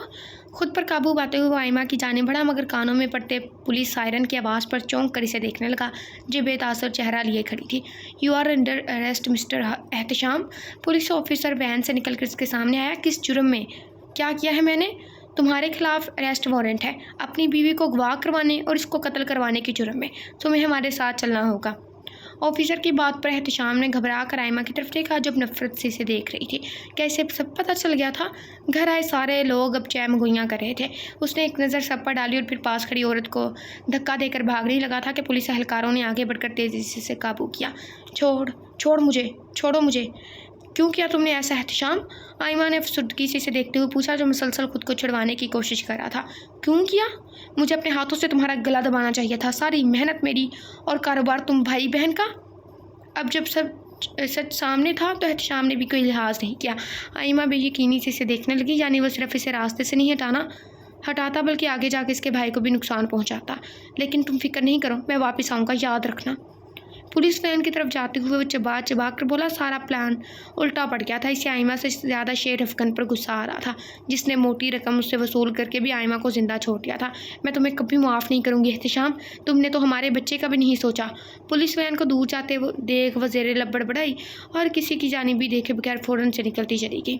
Speaker 1: خود پر قابو پاتے ہوئے وہ آئمہ کی جانب بڑھا، مگر کانوں میں پڑتے پولیس سائرن کی آواز پر چونک کر اسے دیکھنے لگا، جو بے تاثر چہرہ لیے کھڑی تھی۔ You are under arrest mister Ehtisham. Police officer van سے نکل کر اس کے سامنے آیا۔ کس جرم میں؟ کیا کیا ہے میں نے؟ تمہارے خلاف اریسٹ وارنٹ ہے، اپنی بیوی کو اغوا کروانے اور اس کو قتل کروانے کے جرم میں۔ تمہیں ہمارے ساتھ چلنا ہوگا۔ آفیسر کی بات پر احتشام نے گھبرا کر آئمہ کی طرف دیکھا، جب نفرت سے اسے دیکھ رہی تھی۔ کیا اسے سب پتہ چل گیا تھا؟ گھر آئے سارے لوگ اب چہ مگوئیاں کر رہے تھے۔ اس نے ایک نظر سب پر ڈالی اور پھر پاس کھڑی عورت کو دھکا دے کر بھاگنے لگا تھا کہ پولیس اہلکاروں نے آگے بڑھ کر تیزی سے اسے قابو کیا۔ چھوڑو مجھے۔ کیوں کیا تم نے ایسا احتشام؟ آئمہ نے افسردگی سے اسے دیکھتے ہوئے پوچھا، جو مسلسل خود کو چھڑوانے کی کوشش کر رہا تھا۔ کیوں کیا؟ مجھے اپنے ہاتھوں سے تمہارا گلا دبانا چاہیے تھا، ساری محنت میری اور کاروبار تم بھائی بہن کا۔ اب جب سچ سامنے تھا تو احتشام نے بھی کوئی لحاظ نہیں کیا۔ آئمہ بے یقینی سے اسے دیکھنے لگی، یعنی وہ صرف اسے راستے سے نہیں ہٹاتا بلکہ آگے جا کے اس کے بھائی کو بھی نقصان پہنچاتا۔ لیکن تم فکر نہیں کرو، میں واپس آؤں گا، یاد رکھنا۔ پولیس وین کی طرف جاتے ہوئے وہ چبا کر بولا۔ سارا پلان الٹا پڑ گیا تھا۔ اسے آئمہ سے زیادہ شیر افغان پر غصہ آ رہا تھا، جس نے موٹی رقم اس سے وصول کر کے بھی آئمہ کو زندہ چھوڑ دیا تھا۔ میں تمہیں کبھی معاف نہیں کروں گی احتشام، تم نے تو ہمارے بچے کا بھی نہیں سوچا۔ پولیس وین کو دور جاتے دیکھ وہ زیر لب بڑبڑائی اور کسی کی جانب بھی دیکھے بغیر فوراً سے نکلتی چلی گئی۔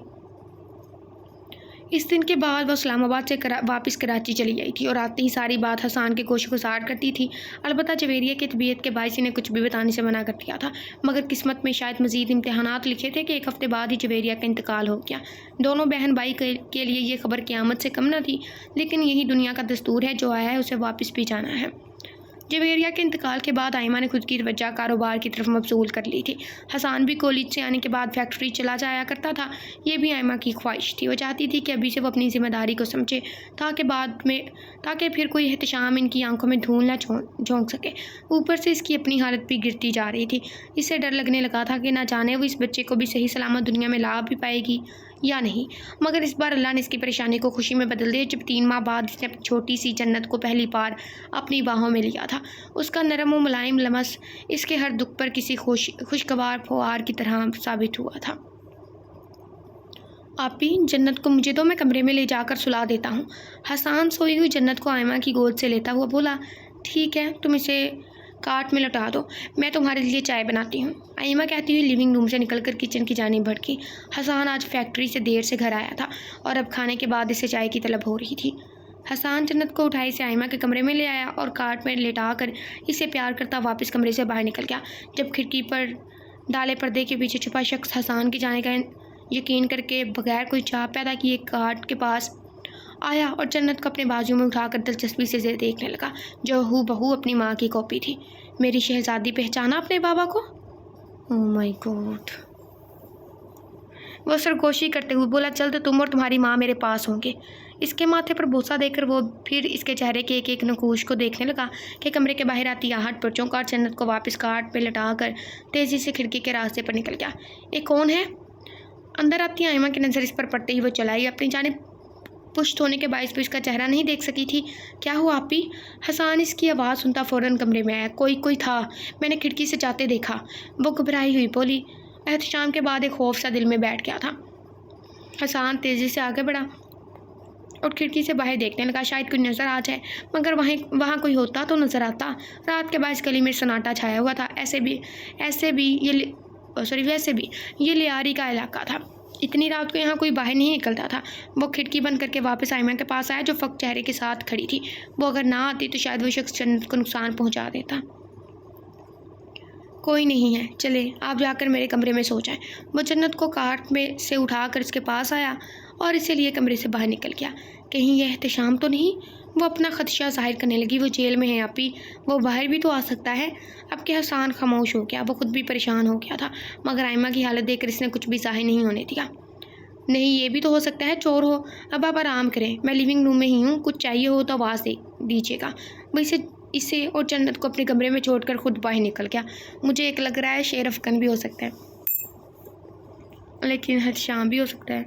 Speaker 1: اس دن کے بعد وہ اسلام آباد سے واپس کراچی چلی آئی تھی اور آتے ہی ساری بات حسان کے گوش گزار کرتی تھی۔ البتہ جویریہ کی طبیعت کے باعث انہیں کچھ بھی بتانے سے منع کر دیا تھا، مگر قسمت میں شاید مزید امتحانات لکھے تھے کہ ایک ہفتے بعد ہی جویریہ کا انتقال ہو گیا۔ دونوں بہن بھائی کے لیے یہ خبر قیامت سے کم نہ تھی، لیکن یہی دنیا کا دستور ہے، جو آیا ہے اسے واپس بھی جانا ہے۔ جویریہ کے انتقال کے بعد آئمہ نے خود کی توجہ کاروبار کی طرف مبذول کر لی تھی۔ حسان بھی کالج سے آنے کے بعد فیکٹری چلا جایا کرتا تھا، یہ بھی آئمہ کی خواہش تھی۔ وہ چاہتی تھی کہ ابھی سے وہ اپنی ذمہ داری کو سمجھے تاکہ پھر کوئی احتشام ان کی آنکھوں میں دھول نہ جھونک سکے۔ اوپر سے اس کی اپنی حالت بھی گرتی جا رہی تھی۔ اسے ڈر لگنے لگا تھا کہ نہ جانے وہ اس بچے کو بھی صحیح سلامت دنیا میں لا بھی پائے گی یا نہیں، مگر اس بار اللہ نے اس کی پریشانی کو خوشی میں بدل دیا جب 3 ماہ بعد اس نے اپنی چھوٹی سی جنت کو پہلی بار اپنی باہوں میں لیا تھا۔ اس کا نرم و ملائم لمس اس کے ہر دکھ پر کسی خوشگوار پھوار کی طرح ثابت ہوا تھا۔ آپی، جنت کو مجھے دو، میں کمرے میں لے جا کر سلا دیتا ہوں۔ حسان سوئی ہوئی جنت کو آئمہ کی گود سے لیتا ہوا بولا۔ ٹھیک ہے، تم اسے کاٹ میں لٹا دو، میں تمہارے لیے چائے بناتی ہوں۔ آئمہ کہتی ہوئی لیونگ روم سے نکل کر کچن کی جانب بڑھکی۔ حسان آج فیکٹری سے دیر سے گھر آیا تھا اور اب کھانے کے بعد اسے چائے کی طلب ہو رہی تھی۔ حسان جنت کو اٹھائے سے آئمہ کے کمرے میں لے آیا اور کاٹ میں لٹا کر اسے پیار کرتا واپس کمرے سے باہر نکل گیا۔ جب کھڑکی پر ڈالے پردے کے پیچھے چھپا شخص حسان کی جانے کا یقین کر کے بغیر کوئی چاہ پیدا کیے کاٹ کے پاس آیا اور جنت کو اپنے بازو میں اٹھا کر دلچسپی سے دیکھنے لگا، جو ہو بہو اپنی ماں کی کاپی تھی۔ میری شہزادی پہچانا اپنے بابا کو؟ او مائی گاڈ! وہ سرگوشی کرتے ہوئے بولا، جلد تم اور تمہاری ماں میرے پاس ہوں گے۔ اس کے ماتھے پر بوسہ دے کر وہ پھر اس کے چہرے کے ایک نقوش کو دیکھنے لگا کہ کمرے کے باہر آتی آہٹ پر چونکا اور جنت کو واپس کاٹ پہ لٹا کر تیزی سے کھڑکی کے راستے پر نکل گیا۔ یہ کون ہے؟ اندر آتی آئمہ کی نظر اس پر پڑتے ہی وہ چلائی، اپنی جانب پشت ہونے کے باعث بھی اس کا چہرہ نہیں دیکھ سکی تھی۔ کیا ہوا آپی؟ حسان اس کی آواز سنتا فوراً کمرے میں آیا۔ کوئی تھا، میں نے کھڑکی سے جاتے دیکھا، وہ گھبرائی ہوئی بولی۔ احتشام کے بعد ایک خوف سا دل میں بیٹھ گیا تھا۔ حسان تیزی سے آگے بڑھا اور کھڑکی سے باہر دیکھنے لگا، شاید کوئی نظر آ جائے، مگر وہاں کوئی ہوتا تو نظر آتا۔ رات کے باعث گلی میں سناٹا چھایا ہوا تھا، ویسے بھی یہ لیاری کا علاقہ تھا، اتنی رات کو یہاں کوئی باہر نہیں نکلتا تھا۔ وہ کھڑکی بند کر کے واپس آئمہ کے پاس آیا، جو فقط چہرے کے ساتھ کھڑی تھی۔ وہ اگر نہ آتی تو شاید وہ شخص جنت کو نقصان پہنچا دیتا۔ کوئی نہیں ہے، چلے آپ جا کر میرے کمرے میں سو جائیں۔ وہ جنت کو کاٹ میں سے اٹھا کر اس کے پاس آیا اور اسے لیے کمرے سے باہر نکل گیا۔ کہیں یہ احتشام تو نہیں؟ وہ اپنا خدشہ ظاہر کرنے لگی۔ وہ جیل میں ہے آپی، وہ باہر بھی تو آ سکتا ہے۔ اب کہ حسان خاموش ہو گیا، وہ خود بھی پریشان ہو گیا تھا، مگر آئمہ کی حالت دیکھ کر اس نے کچھ بھی ظاہر نہیں ہونے دیا۔ نہیں یہ بھی تو ہو سکتا ہے چور ہو. اب آپ آرام کریں, میں لیونگ روم میں ہی ہوں, کچھ چاہیے ہو تو آواز دے دیجیے گا. وہ اسے اور جنت کو اپنے کمرے میں چھوڑ کر خود باہر نکل گیا. مجھے ایک لگ رہا ہے شیر افغان بھی ہو سکتا ہے, لیکن احتشام بھی ہو سکتا ہے.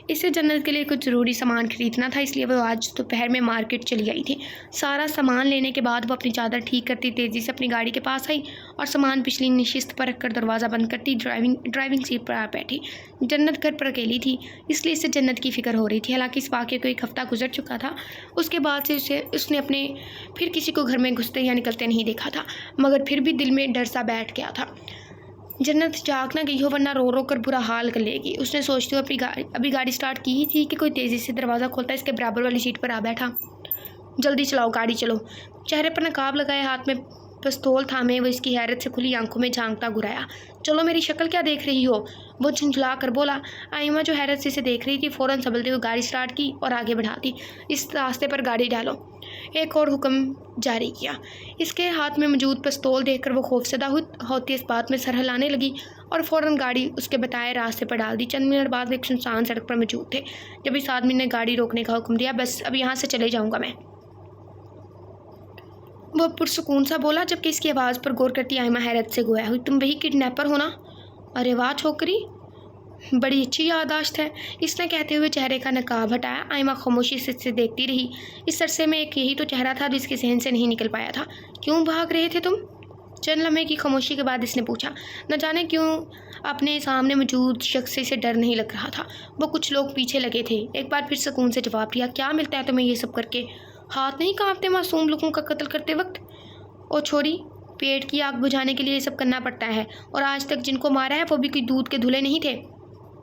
Speaker 1: اسے جنت کے لیے کچھ ضروری سامان خریدنا تھا, اس لیے وہ آج دوپہر میں مارکیٹ چلی آئی تھی. سارا سامان لینے کے بعد وہ اپنی چادر ٹھیک کرتی تیزی سے اپنی گاڑی کے پاس آئی اور سامان پچھلی نشست پر رکھ کر دروازہ بند کرتی ڈرائیونگ سیٹ پر آ بیٹھی. جنت گھر پر اکیلی تھی, اس لیے اسے جنت کی فکر ہو رہی تھی. حالانکہ اس واقعے کو ایک ہفتہ گزر چکا تھا. اس کے بعد سے اس نے اپنے پھر کسی کو گھر میں گھستے یا نکلتے نہیں دیکھا تھا, مگر پھر بھی دل میں ڈر سا بیٹھ گیا تھا. جنت جاگ نہ گئی ہو ورنہ رو رو کر برا حال کر لے گی. اس نے سوچتے ہوئے ابھی گاڑی سٹارٹ کی ہی تھی کہ کوئی تیزی سے دروازہ کھولتا اس کے برابر والی سیٹ پر آ بیٹھا. جلدی چلاؤ, گاڑی چلو. چہرے پر نقاب لگائے, ہاتھ میں پستول تھامے وہ اس کی حیرت سے کھلی آنکھوں میں جھانکتا گھرایا. چلو, میری شکل کیا دیکھ رہی ہو, وہ جھنجھلا کر بولا. آئمہ جو حیرت سے اسے دیکھ رہی تھی فوراً سنبھلتے ہوئے گاڑی سٹارٹ کی اور آگے بڑھا دی. اس راستے پر گاڑی ڈالو, ایک اور حکم جاری کیا. اس کے ہاتھ میں موجود پستول دیکھ کر وہ خوفزدہ ہوتی اس بات میں سر ہلانے لگی اور فوراً گاڑی اس کے بتائے راستے پر ڈال دی. چند منٹ بعد وہ ایک سنسان سڑک پر موجود تھے جب اس آدمی نے گاڑی روکنے کا حکم دیا. بس اب یہاں سے چلے جاؤں گا میں, وہ پرسکون سا بولا. جبکہ اس کی آواز پر غور کرتی آئمہ حیرت سے گویا ہوئی. تم وہی کڈنیپر ہو نا؟ ارے واہ چھوکری, بڑی اچھی یادداشت ہے, اس نے کہتے ہوئے چہرے کا نقاب ہٹایا. آئمہ خاموشی سے اسے دیکھتی رہی. اس عرصے میں ایک یہی تو چہرہ تھا جو اس کے ذہن سے نہیں نکل پایا تھا. کیوں بھاگ رہے تھے تم؟ چند لمحے کی خاموشی کے بعد اس نے پوچھا. نہ جانے کیوں اپنے سامنے موجود شخص سے اسے ڈر نہیں لگ رہا تھا. وہ کچھ لوگ پیچھے لگے تھے. ایک بار پھر سکون سے جواب دیا. کیا ملتا ہے تمہیں یہ سب کر کے؟ ہاتھ نہیں کانپتے معصوم لوگوں کا قتل کرتے وقت؟ او چھوڑی, پیٹ کی آگ بجھانے کے لیے یہ سب کرنا پڑتا ہے. اور آج تک جن کو مارا ہے وہ بھی کوئی دودھ کے دھلے نہیں تھے,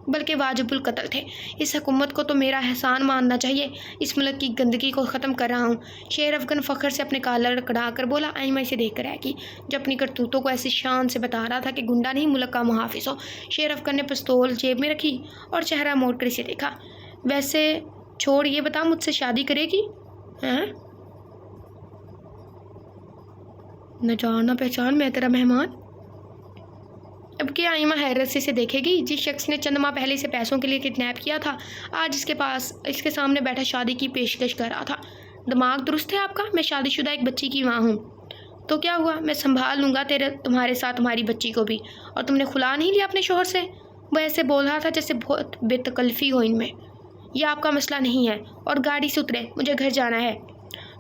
Speaker 1: بلکہ واجب القتل تھے. اس حکومت کو تو میرا احسان ماننا چاہیے. اس ملک کی گندگی کو ختم کر رہا ہوں. شیر افغان فخر سے اپنے کالر کڑا کر بولا. آئمہ اسے دیکھ کر رہ گئی جو اپنی کرتوتوں کو ایسی شان سے بتا رہا تھا کہ گنڈا نہیں ملک کا محافظ ہو. شیر افغان نے پستول جیب میں رکھی اور چہرہ موڑ کر اسے دیکھا. ویسے چھوڑ, یہ بتا مجھ سے شادی کرے گی؟ ہاں, نہ جان نہ پہچان, میں تیرا مہمان. اب کیا آئمہ حیرت سے اسے دیکھے گی؟ جس شخص نے چند ماہ پہلے اسے پیسوں کے لیے کڈنیپ کیا تھا آج اس کے سامنے بیٹھا شادی کی پیشکش کر رہا تھا. دماغ درست ہے آپ کا؟ میں شادی شدہ ایک بچی کی ماں ہوں. تو کیا ہوا, میں سنبھال لوں گا تمہارے ساتھ تمہاری بچی کو بھی. اور تم نے کھلا نہیں لیا اپنے شوہر سے؟ وہ ایسے بول رہا تھا جیسے بہت بے تکلفی ہو ان میں. یہ آپ کا مسئلہ نہیں ہے. اور گاڑی سے اترے, مجھے گھر جانا ہے,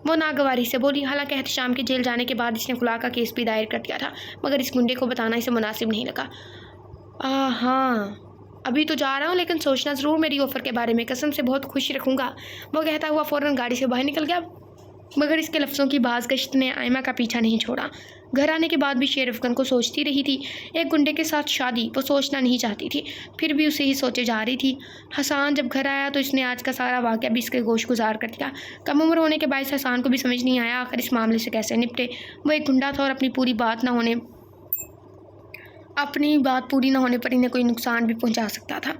Speaker 1: وہ ناگواری سے بولی. حالانکہ احتشام کے جیل جانے کے بعد اس نے خلا کا کیس بھی دائر کر دیا تھا, مگر اس گنڈے کو بتانا اسے مناسب نہیں لگا. ہاں, ابھی تو جا رہا ہوں, لیکن سوچنا ضرور میری آفر کے بارے میں, قسم سے بہت خوش رکھوں گا, وہ کہتا ہوا فوراً گاڑی سے باہر نکل گیا. مگر اس کے لفظوں کی باز گشت نے آئمہ کا پیچھا نہیں چھوڑا. گھر آنے کے بعد بھی شیر افغان کو سوچتی رہی تھی. ایک گنڈے کے ساتھ شادی وہ سوچنا نہیں چاہتی تھی, پھر بھی اسے ہی سوچے جا رہی تھی. حسان جب گھر آیا تو اس نے آج کا سارا واقعہ بھی اس کے گوش گزار کر دیا. کم عمر ہونے کے باعث حسان کو بھی سمجھ نہیں آیا آخر اس معاملے سے کیسے نپٹے. وہ ایک گنڈا تھا اور اپنی بات پوری نہ ہونے پر انہیں کوئی نقصان بھی پہنچا سکتا تھا.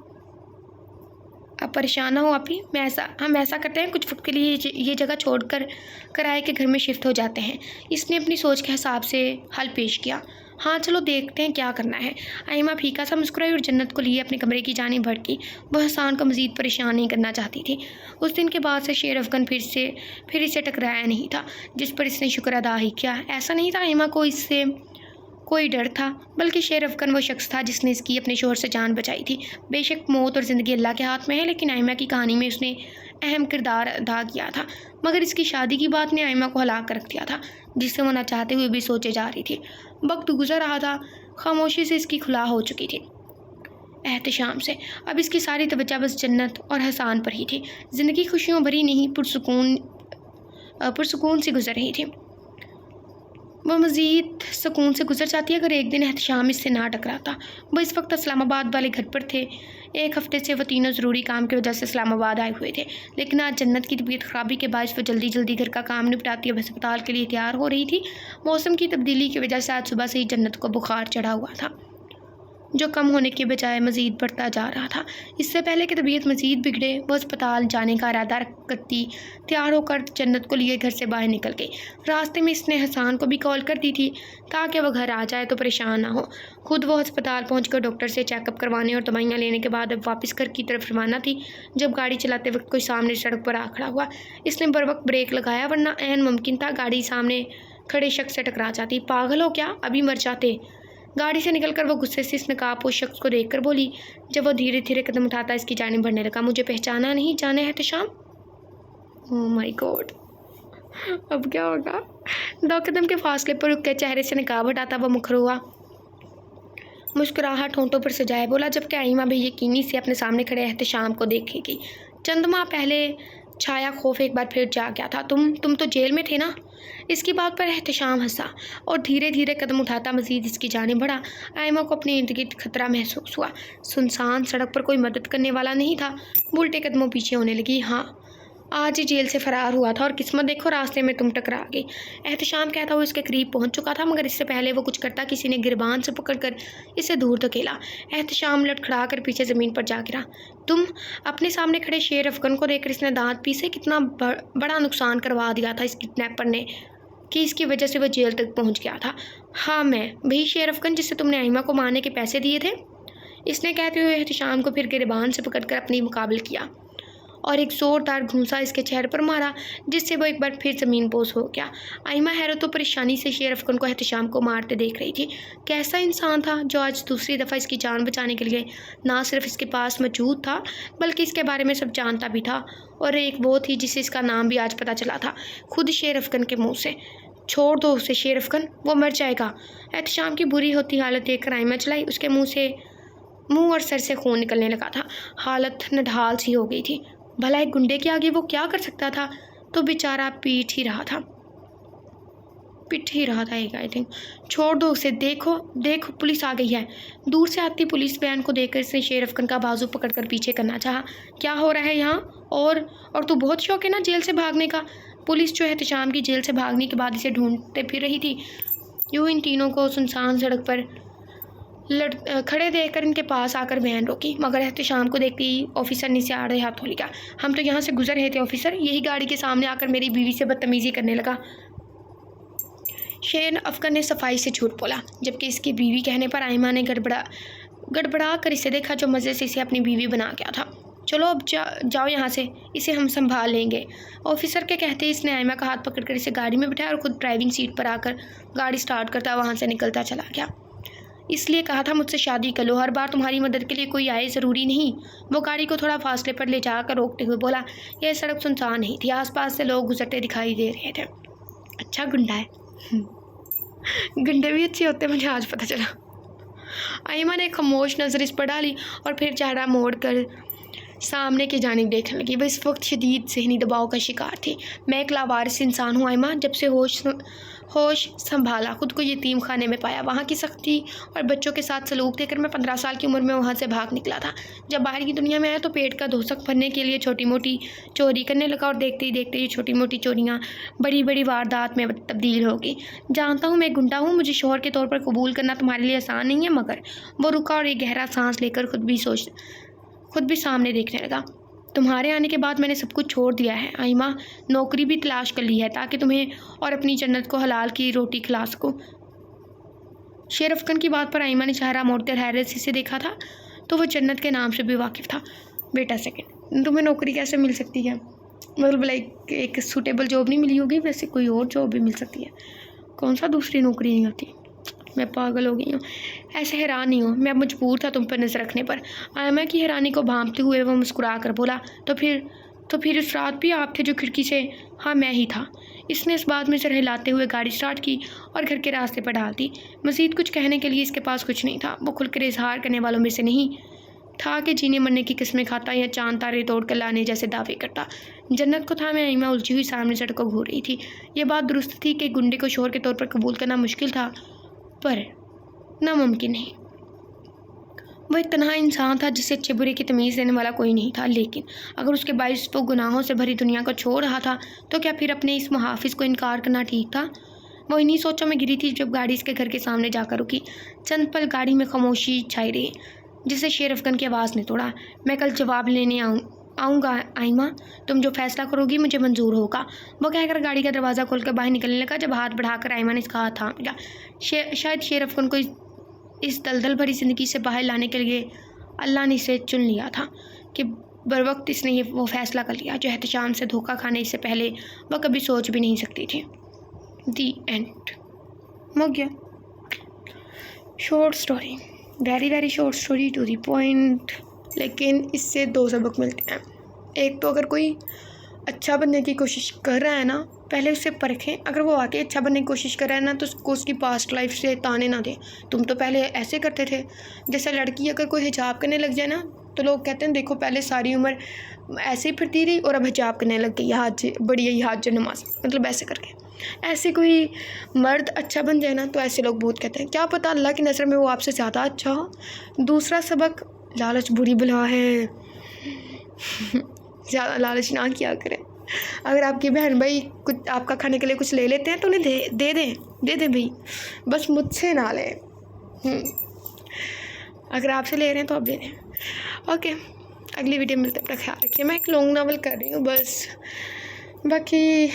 Speaker 1: اب پریشان نہ ہو اپی, ہم ایسا کرتے ہیں, کچھ وقت کے لیے یہ جگہ چھوڑ کر کرائے کے گھر میں شفٹ ہو جاتے ہیں. اس نے اپنی سوچ کے حساب سے حل پیش کیا. ہاں چلو دیکھتے ہیں کیا کرنا ہے. آئمہ پھیکا سا مسکرائی اور جنت کو لیے اپنے کمرے کی جانب بڑھ گئی. وہ حسان کو مزید پریشان نہیں کرنا چاہتی تھی. اس دن کے بعد سے شیر افغان پھر اسے ٹکرایا نہیں تھا, جس پر اس نے شکر ادا ہی کیا. ایسا نہیں تھا آئمہ کو اس سے کوئی ڈر تھا, بلکہ شیر افغان وہ شخص تھا جس نے اس کی اپنے شوہر سے جان بچائی تھی. بے شک موت اور زندگی اللہ کے ہاتھ میں ہے, لیکن آئمہ کی کہانی میں اس نے اہم کردار ادا کیا تھا. مگر اس کی شادی کی بات نے آئمہ کو ہلاک کر رکھ دیا تھا, جس سے وہ نہ چاہتے ہوئے بھی سوچے جا رہی تھی. وقت گزر رہا تھا, خاموشی سے اس کی خلا ہو چکی تھی احتشام سے. اب اس کی ساری توجہ بس جنت اور حسان پر ہی تھی. زندگی خوشیوں بھری نہیں پرسکون سی گزر رہی تھی. وہ مزید سکون سے گزر جاتی اگر ایک دن احتشام اس سے نہ ٹکراتا. وہ اس وقت اسلام آباد والے گھر پر تھے. ایک ہفتے سے وہ تینوں ضروری کام کی وجہ سے اسلام آباد آئے ہوئے تھے, لیکن آج جنت کی طبیعت خرابی کے باعث وہ جلدی گھر کا کام نپٹاتی اب ہسپتال کے لیے تیار ہو رہی تھی. موسم کی تبدیلی کی وجہ سے آج صبح سے ہی جنت کو بخار چڑھا ہوا تھا. جو کم ہونے کے بجائے مزید بڑھتا جا رہا تھا۔ اس سے پہلے کہ طبیعت مزید بگڑے وہ اسپتال جانے کا ارادہ کرتی تیار ہو کر جنت کو لیے گھر سے باہر نکل گئی۔ راستے میں اس نے حسان کو بھی کال کر دی تھی تاکہ وہ گھر آ جائے تو پریشان نہ ہو۔ خود وہ ہسپتال پہنچ کر ڈاکٹر سے چیک اپ کروانے اور دوائیاں لینے کے بعد اب واپس گھر کی طرف روانہ تھی جب گاڑی چلاتے وقت کوئی سامنے سڑک پر آ کھڑا ہوا۔ اس نے بروقت بریک لگایا ورنہ عین ممکن تھا گاڑی سامنے کھڑے شخص سے ٹکرا جاتی۔ پاگل ہو کیا؟ ابھی مر جاتے۔ گاڑی سے نکل کر وہ غصے سے اس نقاب پوش شخص کو دیکھ کر بولی۔ جب وہ دھیرے دھیرے قدم اٹھاتا اس کی جانب بڑھنے لگا۔ مجھے پہچانا نہیں جانے احتشام؟ اوہ مائی گاڈ، اب کیا ہوگا؟ 2 قدم کے فاصلے پر رک کے چہرے سے نقاب ہٹاتا وہ مکھر ہوا، مسکراہٹ ہونٹوں پر سجائے بولا، جبکہ آئمہ بے یقینی سے اپنے سامنے کھڑے احتشام کو دیکھے گی۔ چند ماہ پہلے چھایا خوف ایک بار پھر جا گیا تھا۔ تم تو جیل میں تھے نا؟ اس کی بات پر احتشام ہنسا اور دھیرے دھیرے قدم اٹھاتا مزید اس کی جانب بڑھا۔ آئمہ کو اپنے ارد گرد خطرہ محسوس ہوا۔ سنسان سڑک پر کوئی مدد کرنے والا نہیں تھا۔ وہ الٹے قدموں پیچھے ہونے لگی۔ ہاں، آج ہی جیل سے فرار ہوا تھا اور قسمت دیکھو راستے میں تم ٹکرا گئی۔ احتشام کہتا ہوا اس کے قریب پہنچ چکا تھا مگر اس سے پہلے وہ کچھ کرتا کسی نے گربان سے پکڑ کر اسے دور دھکیلا۔ احتشام لڑکھڑا کر پیچھے زمین پر جا گرا۔ تم؟ اپنے سامنے کھڑے شیر افغان کو دیکھ کر اس نے دانت پیسے۔ کتنا بڑا نقصان کروا دیا تھا اس کڈنیپر نے کہ اس کی وجہ سے وہ جیل تک پہنچ گیا تھا۔ ہاں میں وہی شیر افغان جس سے تم نے آئمہ کو مارنے کے پیسے دیے تھے، اس نے کہتے ہوئے احتشام کو پھر گربان سے پکڑ کر اپنی مقابل کیا اور ایک زوردار گھونسا اس کے چہرے پر مارا جس سے وہ ایک بار پھر زمین بوس ہو گیا۔ آئمہ حیرت و پریشانی سے شیر افغان کو احتشام کو مارتے دیکھ رہی تھی۔ کیسا انسان تھا جو آج دوسری دفعہ اس کی جان بچانے کے لیے نہ صرف اس کے پاس موجود تھا بلکہ اس کے بارے میں سب جانتا بھی تھا، اور ایک وہ تھی جسے اس کا نام بھی آج پتہ چلا تھا خود شیر افغان کے منہ سے۔ چھوڑ دو اسے شیر افغان، وہ مر جائے گا۔ احتشام کی بری ہوتی حالت دیکھ کر آئمہ چلائی۔ اس کے منہ اور سر سے خون نکلنے لگا تھا۔ حالت نڈھال سی ہو گئی تھی۔ بھلا ایک گنڈے کے آگے وہ کیا کر سکتا تھا؟ تو بیچارہ پٹ ہی رہا تھا ایک آئی تھنک۔ چھوڑ دو اسے، دیکھو پولیس آ گئی ہے۔ دور سے آتی پولیس وین کو دیکھ کر اس نے شیر افغان کا بازو پکڑ کر پیچھے کرنا چاہا۔ کیا ہو رہا ہے یہاں؟ اور تو بہت شوق ہے نا جیل سے بھاگنے کا؟ پولیس جو احتشام کی جیل سے بھاگنے کے بعد اسے ڈھونڈتے پھر رہی تھی، یوں ان تینوں کو سنسان سڑک پر کھڑے دیکھ کر ان کے پاس آ کر وین روکی مگر احتشام کو دیکھتے ہی آفیسر نے اسے آڑے ہاتھوں لیا۔ ہم تو یہاں سے گزر رہے تھے آفیسر، یہی گاڑی کے سامنے آ کر میری بیوی سے بدتمیزی کرنے لگا۔ شیر افغان نے صفائی سے جھوٹ بولا، جبکہ اس کی بیوی کہنے پر آئمہ نے گڑبڑا کر اسے دیکھا جو مزے سے اسے اپنی بیوی بنا گیا تھا۔ چلو اب جاؤ یہاں سے، اسے ہم سنبھال لیں گے۔ آفیسر کے کہتے اس نے آئمہ کا ہاتھ پکڑ کر اسے گاڑی میں بٹھایا اور خود ڈرائیونگ سیٹ پر آ کر گاڑی سٹارٹ کرتا وہاں سے نکلتا چلا گیا۔ اس لیے کہا تھا مجھ سے شادی کر لو، ہر بار تمہاری مدد کے لیے کوئی آئے ضروری نہیں۔ وہ گاڑی کو تھوڑا فاصلے پر لے جا کر روکتے ہوئے بولا۔ یہ سڑک سنسان نہیں تھی، آس پاس سے لوگ گزرتے دکھائی دے رہے تھے۔ اچھا گنڈا ہے، گنڈے بھی اچھے ہوتے ہیں، مجھے آج پتہ چلا۔ آئمہ نے خاموش نظر اس پر ڈالی اور پھر چہرہ موڑ کر سامنے کی جانب دیکھنے لگی۔ وہ اس وقت شدید ذہنی دباؤ کا شکار تھی۔ میں ایک لاوارث انسان ہوں آئمہ، جب سے ہوش سنبھالا خود کو یتیم خانے میں پایا۔ وہاں کی سختی اور بچوں کے ساتھ سلوک دیکھ کر میں 15 سال کی عمر میں وہاں سے بھاگ نکلا تھا۔ جب باہر کی دنیا میں آیا تو پیٹ کا دھوسک بھرنے کے لیے چھوٹی موٹی چوری کرنے لگا اور دیکھتے ہی یہ چھوٹی موٹی چوریاں بڑی بڑی واردات میں تبدیل ہو گئی۔ جانتا ہوں میں گنڈا ہوں، مجھے شوہر کے طور پر قبول کرنا تمہارے لیے آسان نہیں ہے مگر… وہ رکا اور ایک گہرا سانس لے کر خود بھی سامنے دیکھنے لگا۔ تمہارے آنے کے بعد میں نے سب کچھ چھوڑ دیا ہے آئمہ، نوکری بھی تلاش کر لی ہے تاکہ تمہیں اور اپنی جنت کو حلال کی روٹی کھلا سکوں۔ شیر افغان کی بات پر آئمہ نے چہرہ موڑ کر حیرت سے دیکھا تھا تو وہ جنت کے نام سے بھی واقف تھا۔ بیٹا سیکنڈ، تمہیں نوکری کیسے مل سکتی ہے؟ مطلب ایک سوٹیبل جاب نہیں ملی ہوگی، ویسے کوئی اور جاب بھی مل سکتی ہے۔ کون سا دوسری نوکری نہیں ہوتی؟ میں پاگل ہو گئی ہوں، ایسے حیران نہیں ہوں، میں اب مجبور تھا تم پر نظر رکھنے پر۔ آئمہ کی حیرانی کو بھانپتے ہوئے وہ مسکرا کر بولا، تو پھر اس رات بھی آپ تھے جو کھڑکی سے… ہاں میں ہی تھا۔ اس نے اس بات میں سر ہلاتے ہوئے گاڑی سٹارٹ کی اور گھر کے راستے پر ڈال دی۔ مزید کچھ کہنے کے لیے اس کے پاس کچھ نہیں تھا۔ وہ کھل کر اظہار کرنے والوں میں سے نہیں تھا کہ جینے مرنے کی قسمیں کھاتا یا چاند تارے توڑ کر لانے جیسے دعوے کرتا۔ جنت کو تھا میں آئمہ الجھی ہوئی سامنے سڑک کو گھور رہی تھی۔ یہ بات درست تھی کہ گنڈے کو شوہر کے طور پر قبول کرنا مشکل تھا پر ناممکن نہیں۔ وہ ایک تنہا انسان تھا جسے اچھے برے کی تمیز دینے والا کوئی نہیں تھا، لیکن اگر اس کے باعث وہ گناہوں سے بھری دنیا کو چھوڑ رہا تھا تو کیا پھر اپنے اس محافظ کو انکار کرنا ٹھیک تھا؟ وہ انہیں سوچوں میں گری تھی جب گاڑی اس کے گھر کے سامنے جا کر رکی۔ چند پل گاڑی میں خاموشی چھائی رہی جسے شیر افغان کی آواز نے توڑا۔ میں کل جواب لینے آؤں گا آئمہ، تم جو فیصلہ کرو گی مجھے منظور ہوگا، وہ کہہ کر گاڑی کا دروازہ کھول کر باہر نکلنے لگا۔ جب ہاتھ بڑھا کر آئمہ نے اس کا ہاتھ تھام لیا۔ شاید شیر افغان کو اس دلدل بھری زندگی سے باہر لانے کے لیے اللہ نے اسے چن لیا تھا کہ بروقت اس نے وہ فیصلہ کر لیا جو احتشام سے دھوکہ کھانے سے پہلے وہ کبھی سوچ بھی نہیں سکتی تھی۔ دی اینڈ ہو گیا۔ Short story, very short story, to the point, لیکن اس سے 2 سبق ملتے ہیں۔ ایک تو اگر کوئی اچھا بننے کی کوشش کر رہا ہے نا، پہلے اسے پرکھیں۔ اگر وہ واقعی اچھا بننے کی کوشش کر رہا ہے نا تو اس کو اس کی پاسٹ لائف سے تانے نہ دیں، تم تو پہلے ایسے کرتے تھے۔ جیسے لڑکی اگر کوئی حجاب کرنے لگ جائے نا تو لوگ کہتے ہیں دیکھو پہلے ساری عمر ایسے ہی پھرتی رہی اور اب حجاب کرنے لگ گئی، بڑی حاج نماز، مطلب ایسے کر کے۔ ایسے کوئی مرد اچھا بن جائے نا تو ایسے لوگ بہت کہتے ہیں، کیا پتہ اللہ کی نظر میں وہ آپ سے زیادہ اچھا ہو۔ دوسرا سبق، لالچ بری بلا ہے، زیادہ لالچ نہ کیا کریں۔ اگر آپ کی بہن بھائی کچھ آپ کا کھانے کے لیے کچھ لے لیتے ہیں تو انہیں دے دیں بھائی، بس مجھ سے نہ لیں۔ اگر آپ سے لے رہے ہیں تو آپ دے دیں۔ اوکے، اگلی ویڈیو ملتے ہیں، اپنا خیال رکھیے۔ میں ایک لانگ ناول کر رہی ہوں بس، باقی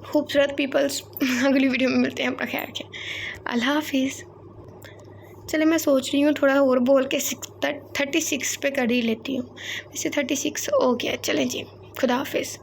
Speaker 1: خوبصورت پیپلز اگلی ویڈیو میں ملتے ہیں، اپنا خیال رکھیں، اللہ حافظ۔ چلے میں سوچ رہی ہوں تھوڑا اور بول کے 36 پہ کر ہی لیتی ہوں، ویسے 36 ہو گیا۔ چلیں جی، خدا حافظ۔